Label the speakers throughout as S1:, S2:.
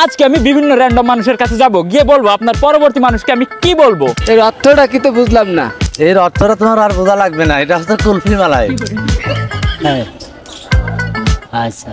S1: আজকে আমি বিভিন্ন র্যান্ডম মানুষের কাছে যাব, গিয়ে বলবো আপনার পরবর্তী মানুষকে আমি কি বলবো।
S2: এর অর্থটা কি তো বুঝলাম না।
S3: এর অর্থটা তোমার আর বোঝা লাগবে না, এটা হচ্ছে কুলফি মালাই।
S1: হ্যাঁ আচ্ছা,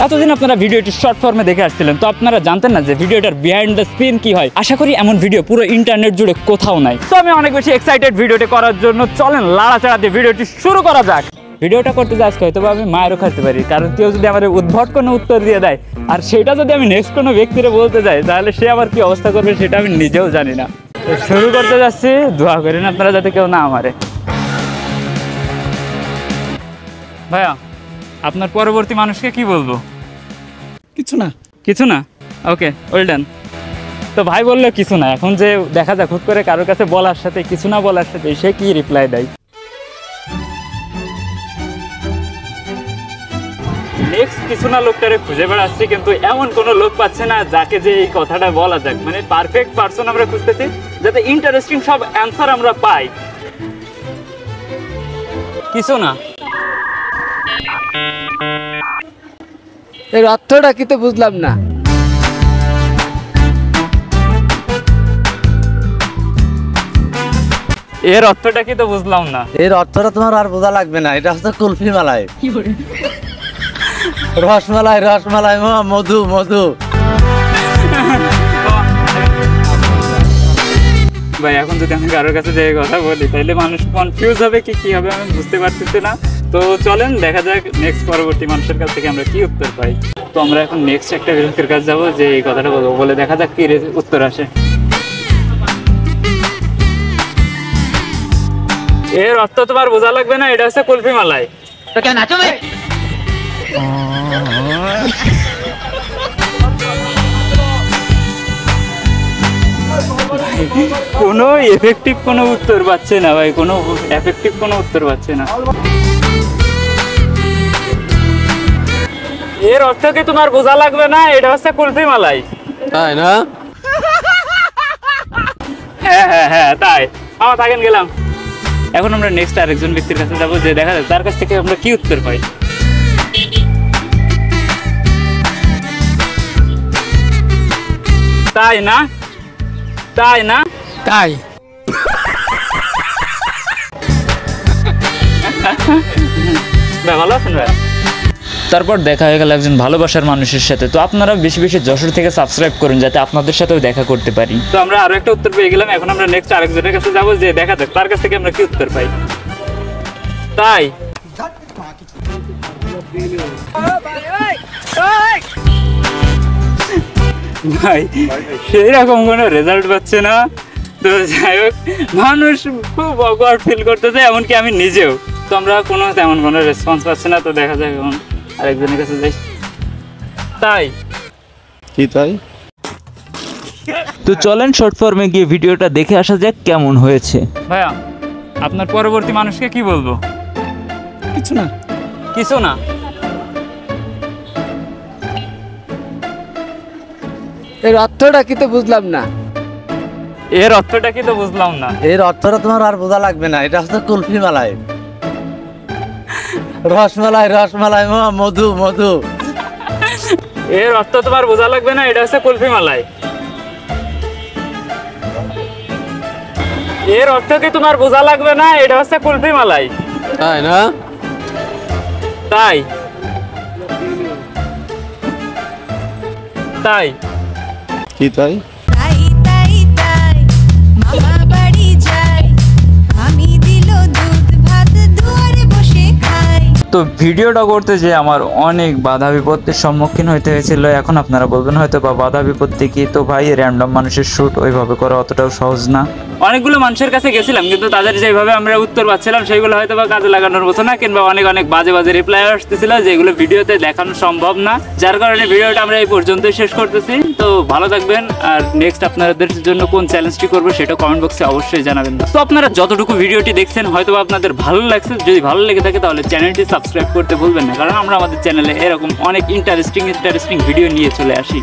S1: এতদিন আপনারা ভিডিওটি শর্ট ফর্মে দেখে আসছিলেন, তো আপনারা জানতেন না যে ভিডিওটার বিহাইন্ড দ্য সিন কি হয়। আশা করি এমন ভিডিও পুরো ইন্টারনেট জুড়ে কোথাও নাই। তো আমি অনেক বেশি এক্সাইটেড ভিডিওটি করার জন্য, চলেন লাড়াচাড়া দিয়ে ভিডিওটি শুরু করা যাক। ভিডিওটা করতে যাচ্ছি হয়তো আমি মায়েরও খাইতে পারি, কারণ কেউ যদি আমার উদ্ভট কোনো উত্তর দিয়ে দেয় আর সেটা যদি আমি নেক্সট কোনো ব্যক্তিরে বলতে যাই, তাহলে সে আবার কি অবস্থা করবে সেটা আমি নিজেও জানি না। শুরু করতে যাচ্ছি, দোয়া করেন আপনারা যাতে কেউ না আমারে। ভাইয়া, আপনার পরবর্তী মানুষকে কি বলবো?
S2: কিছু না।
S1: কিছু না? ওকে, ওয়েল ডান। তো ভাই বললো কিছু না, এখন যে দেখা যাক হুট করে কারোর কাছে বলার সাথে কিছু না বলার সাথে সে কি রিপ্লাই দেয়। নেক্সট কিছু না লোকটারে খুঁজে বেড়াচ্ছি, কিন্তু এমন কোনো লোক পাচ্ছে না যাকে যে এই কথাটা বলা যাক। মানে পারফেক্ট পারসন আমরা খুঁজতেছি, যাতে ইন্টারেস্টিং সব অ্যান্সার আমরা পাই। কিছু না।
S2: এর অর্থটা কি তো বুঝলাম না।
S1: এর অর্থটা কি তো বুঝলাম না।
S3: এর অর্থটা তোমার আর বোঝা লাগবে না, এটা হচ্ছে কুলফি মালাই। রসমালাই, রসমালাই, মধু, মধু।
S1: ভাই এখন যদি আমি কারোর কাছে যে কথা বলি তাহলে মানুষ কনফিউজ হবে, কি হবে আমি বুঝতে পারতেছি না। তো চলেন দেখা যাক নেক্সট পরবর্তী মানুষের কাছ থেকে আমরা কি উত্তর পাই। তো আমরা এখন নেক্সট একটা লোকের কাছে যাবো, যে এই কথাটা বলবো, বলে দেখা যাক কি উত্তর আসে। এর অর্থ তোমার বোঝা লাগবে না, এটা হচ্ছে কুলফি মালাই। কোনো এফেক্টিভ কোনো উত্তর পাচ্ছে না ভাই, কোনো এফেক্টিভ কোনো উত্তর পাচ্ছে না। এর অর্থ কি তোমার বোঝা লাগবে না, এটা হচ্ছে কুলফি মালাই।
S2: তাই না?
S1: হ্যাঁ হ্যাঁ হ্যাঁ তাই। আমার থাকেন গেলাম। এখন আমরা নেক্সট আরেকজন ব্যক্তির কাছে যাবো, যে দেখা যায় তার কাছ থেকে আমরা কি উত্তর পাই। তাই না? তাই না?
S2: তাই।
S1: ভাই ভালো আছেন ভাই? তারপর দেখা হয়ে গেল একজন ভালোবাসার মানুষের সাথে। তো আপনারা বেশি বেশি যশোর থেকে সাবস্ক্রাইব করুন, যাতে আপনাদের সাথেও দেখা করতে পারি। তো আমরা আরো একটা উত্তর পেয়ে গেলাম। এখন আমরা নেক্সট আরেকজনের কাছে যাবো, যে দেখা যাক তার কাছ থেকে আমরা কি উত্তর পাই। তাই ভাই সেই রকম কোনো রেজাল্ট পাচ্ছে না। তো যাই হোক, মানুষ খুব অকওয়ার্ড ফিল করতেছে, এমনকি আমি নিজেও। তো আমরা কোনো তেমন কোনো রেসপন্স পাচ্ছি না। তো দেখা যাক এখন আরেকজনের কাছে যাই। তাই
S3: কি তাই?
S1: তো চলেন শর্ট ফর্মে গিয়ে ভিডিওটা দেখে আসা যাক কেমন হয়েছে। ভাইয়া, আপনার পরবর্তী মানুষকে কি বলবো?
S2: কিছু না।
S1: কিছু না?
S2: এর অর্থটা কি তো বুঝলাম না।
S1: এর অর্থটা কি তো বুঝলাম না।
S3: এর অর্থটা তোমার আর বোঝা লাগবে না, এটা হচ্ছে কুলফি মালাই। রসমালাই, রসমালাই, মধু, মধু।
S1: এর অর্থ তোমার বোঝা লাগবে না, এটা হচ্ছে কুলফি মালাই। এর অর্থ কি তোমার বোঝা লাগবে না, এটা হচ্ছে কুলফি মালাই।
S2: তাই না?
S1: তাই। তাই
S3: কি তাই?
S4: তাই তাই তাই মামা বাড়ি যাই, আমি দিল দুধ ভাত দুয়ারে বসে খাই।
S1: তো ভিডিওটা করতে যে আমার অনেক বাধা বিপত্তির সম্মুখীন হইতে হয়েছিল। এখন আপনারা বলবেন হয়তো বা বাধা বিপত্তি কি, তো ভাই র্যান্ডম মানুষের শুট ওইভাবে করা অতটাও সহজ না। অনেকগুলো মানুষের কাছে গেছিলাম, কিন্তু তাদের যেভাবে আমরা উত্তর পাচ্ছিলাম সেগুলো হয়তো বা কাজে লাগানোর মতো না, কিংবা অনেক অনেক বাজে বাজে রিপ্লাই আসতেছিল যেগুলো ভিডিওতে দেখানো সম্ভব না। যার কারণে ভিডিওটা আমরা এই পর্যন্তই শেষ করতেছি। তো ভালো থাকবেন, আর নেক্সট আপনাদের জন্য কোন চ্যালেঞ্জটি করবো সেটা কমেন্ট বক্সে অবশ্যই জানাবেন। তো আপনারা যতটুকু ভিডিওটি দেখছেন হয়তো আপনাদের ভালো লাগছে। যদি ভালো লেগে থাকে তাহলে চ্যানেলটি সাবস্ক্রাইব করতে ভুলবেন না, কারণ আমরা আমাদের চ্যানেলে এরকম অনেক ইন্টারেস্টিং ভিডিও নিয়ে চলে আসি।